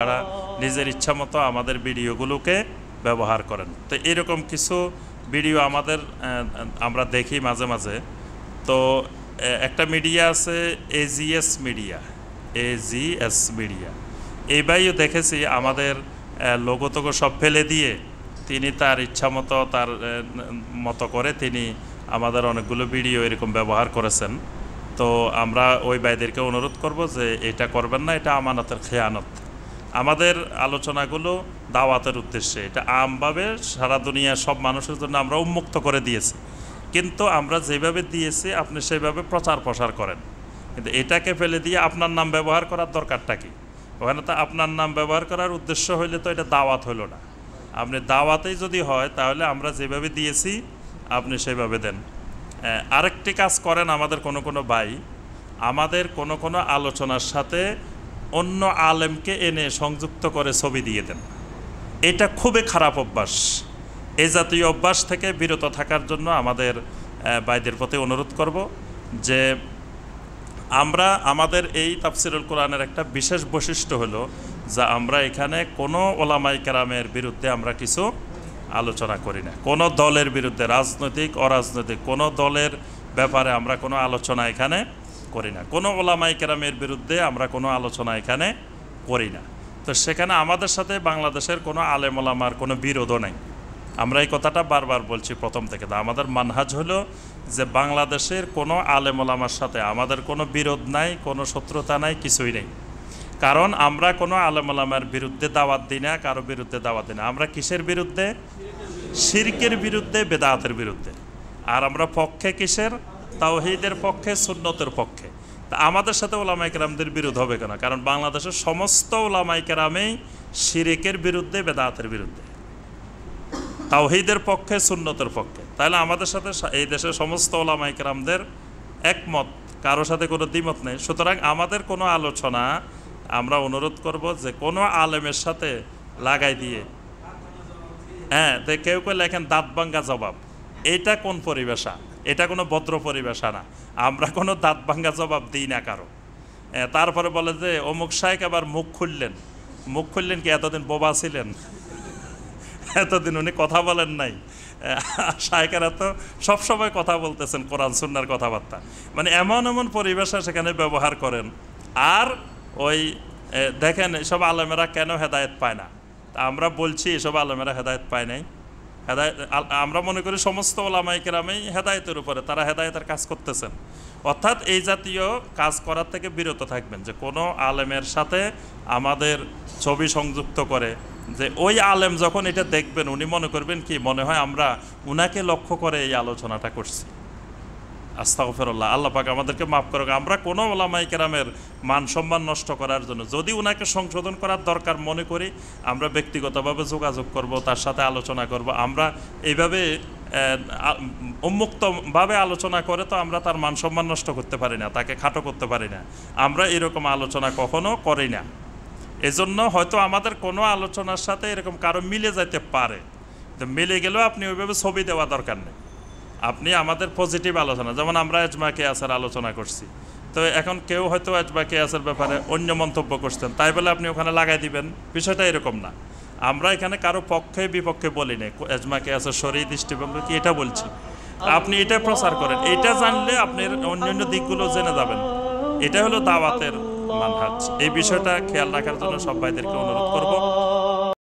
তারা নিজের ইচ্ছা মতো আমাদের ভিডিওগুলোকে ব্যবহার করেন। তো এরকম কিছু ভিডিও আমরা দেখি মাঝে মাঝে। তো একটা মিডিয়া আছে এজিএস মিডিয়া, এই ভাইও দেখেছি আমাদের লোগো তোগো সব ফেলে দিয়ে তিনি তার ইচ্ছা মতো তার মতো করে তিনি আমাদের অনেকগুলো ভিডিও এরকম ব্যবহার করেছেন। তো আমরা ওই ভাইদেরকে অনুরোধ করব যে এটা করবেন না, এটা আমানতের খেয়ানত। আমাদের আলোচনাগুলো দাওয়াতের উদ্দেশ্যে, এটা আমভাবে সারা দুনিয়ার সব মানুষের জন্য আমরা উন্মুক্ত করে দিয়েছি, কিন্তু আমরা যেভাবে দিয়েছি আপনি সেভাবে প্রচার প্রসার করেন। কিন্তু এটাকে ফেলে দিয়ে আপনার নাম ব্যবহার করার দরকারটা কি? ওখানে তো আপনার নাম ব্যবহার করার উদ্দেশ্য হইলে তো এটা দাওয়াত হইল না। আপনি দাওয়াতেই যদি হয় তাহলে আমরা যেভাবে দিয়েছি আপনি সেভাবে দেন। আরেকটি কাজ করেন আমাদের কোনো ভাই, আমাদের কোনো আলোচনার সাথে অন্য আলেমকে এনে সংযুক্ত করে ছবি দিয়ে দেন। এটা খুবই খারাপ অভ্যাস। এই জাতীয় অভ্যাস থেকে বিরত থাকার জন্য আমাদের ভাইদের প্রতি অনুরোধ করব যে আমরা আমাদের এই তাফসিরুল কোরআনের একটা বিশেষ বৈশিষ্ট্য হলো যে আমরা এখানে কোনো ওলামায়ে কেরামের বিরুদ্ধে আমরা কিছু আলোচনা করি না। কোনো দলের বিরুদ্ধে, রাজনৈতিক অরাজনৈতিক কোনো দলের ব্যাপারে আমরা কোনো আলোচনা এখানে করি না। কোনো ওলামায়ে কেরামের বিরুদ্ধে আমরা কোনো আলোচনা এখানে করি না। তো সেখানে আমাদের সাথে বাংলাদেশের কোনো আলেম ওলামার কোনো বিরোধও নেই। আমরা এই কথাটা বারবার বলছি প্রথম থেকে। আমাদের মানহাজ হলো যে বাংলাদেশের কোনো আলেম ওলামার সাথে আমাদের কোনো বিরোধ নাই, কোনো শত্রুতা নাই, কিছুই নেই। কারণ আমরা কোনো আলেম ওলামার বিরুদ্ধে দাওয়াত দিই না, কারো বিরুদ্ধে দাওয়াত দিই না। আমরা কিসের বিরুদ্ধে? শিরকের বিরুদ্ধে, বেদাতের বিরুদ্ধে। আর আমরা পক্ষে কিসের? তাওহীদের পক্ষে, সুন্নতের পক্ষে। তা আমাদের সাথে ওলামায়ে কেরামদের বিরোধ হবে কেন? কারণ বাংলাদেশের সমস্ত ওলামায়ে কেরামেই শিরকের বিরুদ্ধে, বেদাতের বিরুদ্ধে, তাওহীদের পক্ষে, সুন্নতের পক্ষে। তাহলে আমাদের সাথে এই দেশের সমস্ত ওলামায়ে কেরামদের একমত, কারোর সাথে কোনো দ্বিমত নেই। সুতরাং আমাদের কোনো আলোচনা আমরা অনুরোধ করব যে কোনো আলেমের সাথে লাগাই দিয়ে তো কেউ লেখেন দাঁত ভাঙ্গা জবাব। এটা কোন পরিবেশা? এটা কোনো ভদ্র পরিবেশা না। আমরা কোনো দাঁত ভাঙ্গা জবাব দিই না কারো। তারপরে বলে যে অমুক শায়েখ আবার মুখ খুললেন কি? এতদিন বোবা ছিলেন, এতদিন উনি কথা বলেন নাই। শায়েখেরা তো সবসময় কথা বলতেছেন, কোরআন সুন্নাহর কথাবার্তা। মানে এমন পরিবেশা সেখানে ব্যবহার করেন। আর ওই দেখেন এসব আলেমেরা কেন হেদায়েত পায় না? তা আমরা বলছি এসব আলেমেরা হেদায়েত পায় নাই। আমরা মনে করি সমস্ত ওলামায়ে কেরামেই হেদায়েতের উপরে, তারা হেদায়েতের কাজ করতেছেন। অর্থাৎ এই জাতীয় কাজ করার থেকে বিরত থাকবেন। যে কোনো আলেমের সাথে আমাদের ছবি সংযুক্ত করে যে ওই আলেম যখন এটা দেখবেন উনি মনে করবেন কি, মনে হয় আমরা উনাকে লক্ষ্য করে এই আলোচনাটা করছি। আস্তাগফিরুল্লাহ, আল্লাহ পাক আমাদেরকে মাফ করুক। আমরা কোনো ওলামায়ে কেরামের মান সম্মান নষ্ট করার জন্য, যদি উনাকে সংশোধন করার দরকার মনে করি, আমরা ব্যক্তিগতভাবে যোগাযোগ করব, তার সাথে আলোচনা করব। আমরা এইভাবে উন্মুক্তভাবে আলোচনা করে তো আমরা তার মান সম্মান নষ্ট করতে পারি না, তাকে খাটো করতে পারি না। আমরা এরকম আলোচনা কখনো করি না। এজন্য হয়তো আমাদের কোনো আলোচনার সাথে এরকম কারো মিলে যাইতে পারে, তো মিলে গেলেও আপনি ওইভাবে ছবি দেওয়া দরকার নেই। আপনি আমাদের পজিটিভ আলোচনা, যেমন আমরা ইজমা কিয়াসের আলোচনা করছি, তো এখন কেউ হয়তো ইজমা কিয়াসের ব্যাপারে অন্য মন্তব্য করছেন, তাই বলে আপনি ওখানে লাগাই দিবেন, বিষয়টা এরকম না। আমরা এখানে কারো পক্ষে বিপক্ষে বলি না, ইজমা কিয়াসের শরঈ দৃষ্টিভঙ্গি কি এটা বলছি। আপনি এটা প্রচার করেন, এটা জানলে আপনি অন্যান্য দিকগুলো জেনে যাবেন। এটা হলো দাওয়াতের মানহাজ। এই বিষয়টা খেয়াল রাখার জন্য সব ভাইদেরকে অনুরোধ করব।